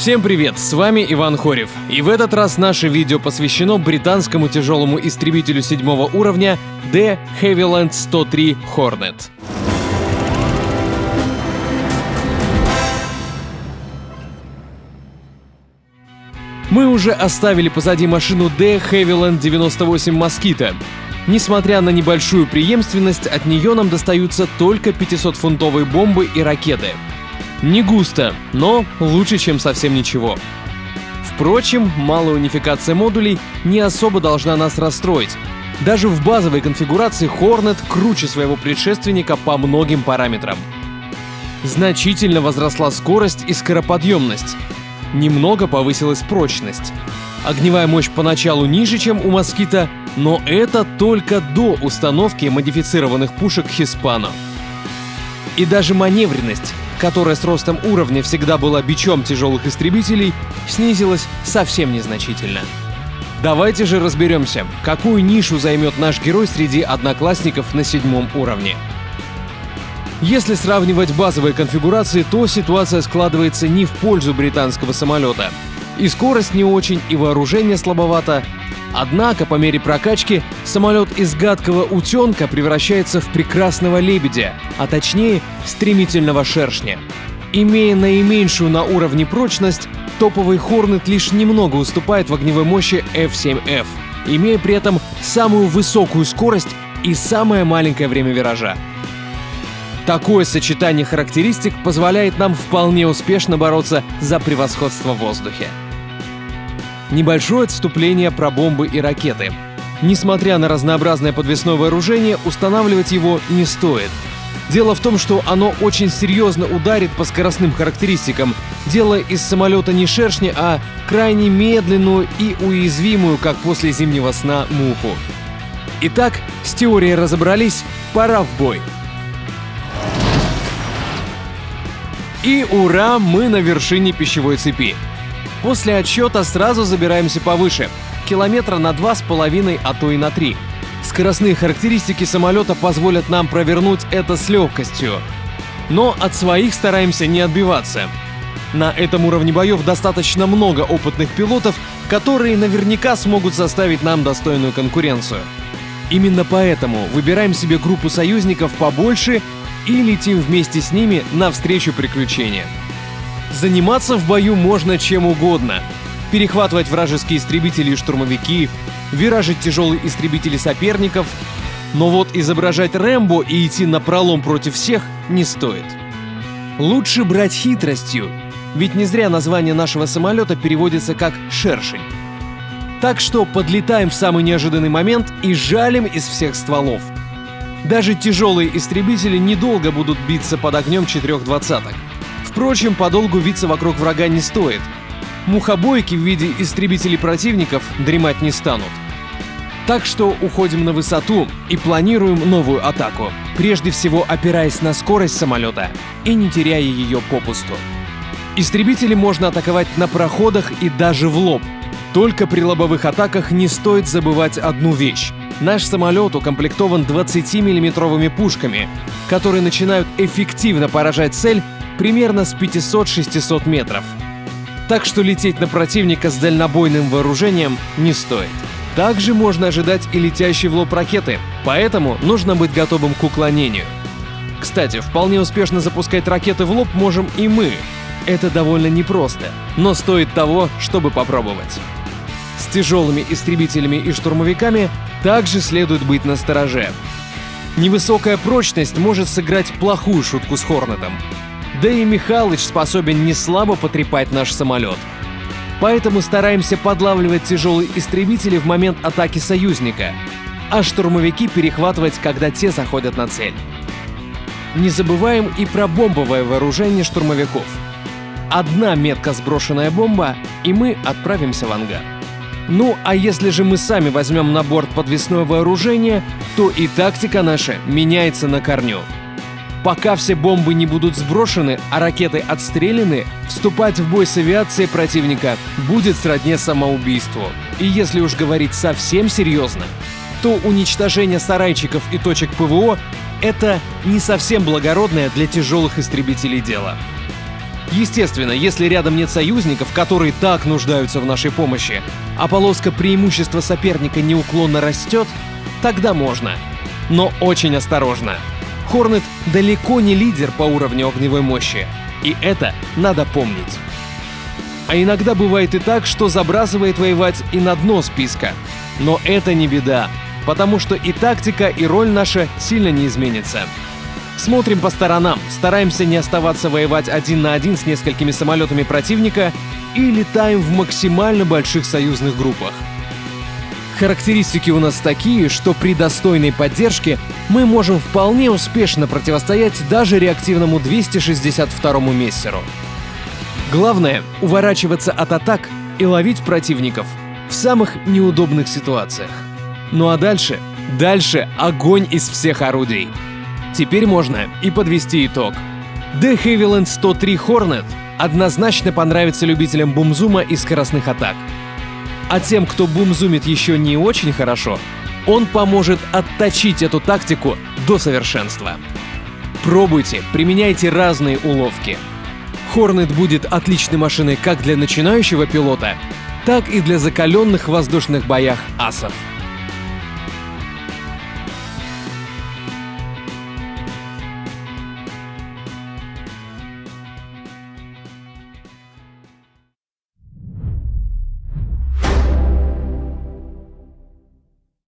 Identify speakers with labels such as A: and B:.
A: Всем привет, с вами Иван Хорев. И в этот раз наше видео посвящено британскому тяжелому истребителю 7-го уровня De Havilland 103 Hornet. Мы уже оставили позади машину De Havilland 98 Mosquito. Несмотря на небольшую преемственность, от нее нам достаются только 500-фунтовые бомбы и ракеты. Не густо, но лучше, чем совсем ничего. Впрочем, малая унификация модулей не особо должна нас расстроить. Даже в базовой конфигурации Hornet круче своего предшественника по многим параметрам. Значительно возросла скорость и скороподъемность. Немного повысилась прочность. Огневая мощь поначалу ниже, чем у Mosquito, но это только до установки модифицированных пушек Hispano. И даже маневренность, которая с ростом уровня всегда была бичом тяжелых истребителей, снизилась совсем незначительно. Давайте же разберемся, какую нишу займет наш герой среди одноклассников на 7-м уровне. Если сравнивать базовые конфигурации, то ситуация складывается не в пользу британского самолета. И скорость не очень, и вооружение слабовато. Однако, по мере прокачки, самолет из гадкого утенка превращается в прекрасного лебедя, а точнее, стремительного шершня. Имея наименьшую на уровне прочность, топовый Hornet лишь немного уступает в огневой мощи F-7F, имея при этом самую высокую скорость и самое маленькое время виража. Такое сочетание характеристик позволяет нам вполне успешно бороться за превосходство в воздухе. Небольшое отступление про бомбы и ракеты. Несмотря на разнообразное подвесное вооружение, устанавливать его не стоит. Дело в том, что оно очень серьезно ударит по скоростным характеристикам, делая из самолета не шершня, а крайне медленную и уязвимую, как после зимнего сна, муху. Итак, с теорией разобрались, пора в бой. И ура, мы на вершине пищевой цепи. После отсчета сразу забираемся повыше, километра на 2,5, а то и на 3. Скоростные характеристики самолета позволят нам провернуть это с легкостью. Но от своих стараемся не отбиваться. На этом уровне боев достаточно много опытных пилотов, которые наверняка смогут составить нам достойную конкуренцию. Именно поэтому выбираем себе группу союзников побольше и летим вместе с ними навстречу приключениям. Заниматься в бою можно чем угодно. Перехватывать вражеские истребители и штурмовики, виражить тяжелые истребители соперников. Но вот изображать Рэмбо и идти напролом против всех не стоит. Лучше брать хитростью, ведь не зря название нашего самолета переводится как «шершень». Так что подлетаем в самый неожиданный момент и жалим из всех стволов. Даже тяжелые истребители недолго будут биться под огнем 4 двадцаток. Впрочем, подолгу виться вокруг врага не стоит. Мухобойки в виде истребителей противников дремать не станут. Так что уходим на высоту и планируем новую атаку, прежде всего опираясь на скорость самолета и не теряя ее попусту. Истребители можно атаковать на проходах и даже в лоб. Только при лобовых атаках не стоит забывать одну вещь. Наш самолет укомплектован 20-миллиметровыми пушками, которые начинают эффективно поражать цель примерно с 500-600 метров. Так что лететь на противника с дальнобойным вооружением не стоит. Также можно ожидать и летящие в лоб ракеты, поэтому нужно быть готовым к уклонению. Кстати, вполне успешно запускать ракеты в лоб можем и мы. Это довольно непросто, но стоит того, чтобы попробовать. С тяжелыми истребителями и штурмовиками также следует быть настороже. Невысокая прочность может сыграть плохую шутку с Хорнетом. Да и Михалыч способен неслабо потрепать наш самолет. Поэтому стараемся подлавливать тяжелые истребители в момент атаки союзника, а штурмовики перехватывать, когда те заходят на цель. Не забываем и про бомбовое вооружение штурмовиков. Одна метко сброшенная бомба, и мы отправимся в ангар. Ну, а если же мы сами возьмем на борт подвесное вооружение, то и тактика наша меняется на корню. Пока все бомбы не будут сброшены, а ракеты отстреляны, вступать в бой с авиацией противника будет сродни самоубийству. И если уж говорить совсем серьезно, то уничтожение сарайчиков и точек ПВО — это не совсем благородное для тяжелых истребителей дело. Естественно, если рядом нет союзников, которые так нуждаются в нашей помощи, а полоска преимущества соперника неуклонно растет, тогда можно. Но очень осторожно. Хорнет далеко не лидер по уровню огневой мощи, и это надо помнить. А иногда бывает и так, что забрасывает воевать и на дно списка. Но это не беда, потому что и тактика, и роль наша сильно не изменится. Смотрим по сторонам, стараемся не оставаться воевать один на один с несколькими самолетами противника и летаем в максимально больших союзных группах. Характеристики у нас такие, что при достойной поддержке мы можем вполне успешно противостоять даже реактивному 262-му мессеру. Главное — уворачиваться от атак и ловить противников в самых неудобных ситуациях. Ну а дальше огонь из всех орудий. Теперь можно и подвести итог. De Havilland 103 Hornet однозначно понравится любителям бумзума и скоростных атак. А тем, кто бумзумит еще не очень хорошо, он поможет отточить эту тактику до совершенства. Пробуйте, применяйте разные уловки. Hornet будет отличной машиной как для начинающего пилота, так и для закаленных в воздушных боях асов.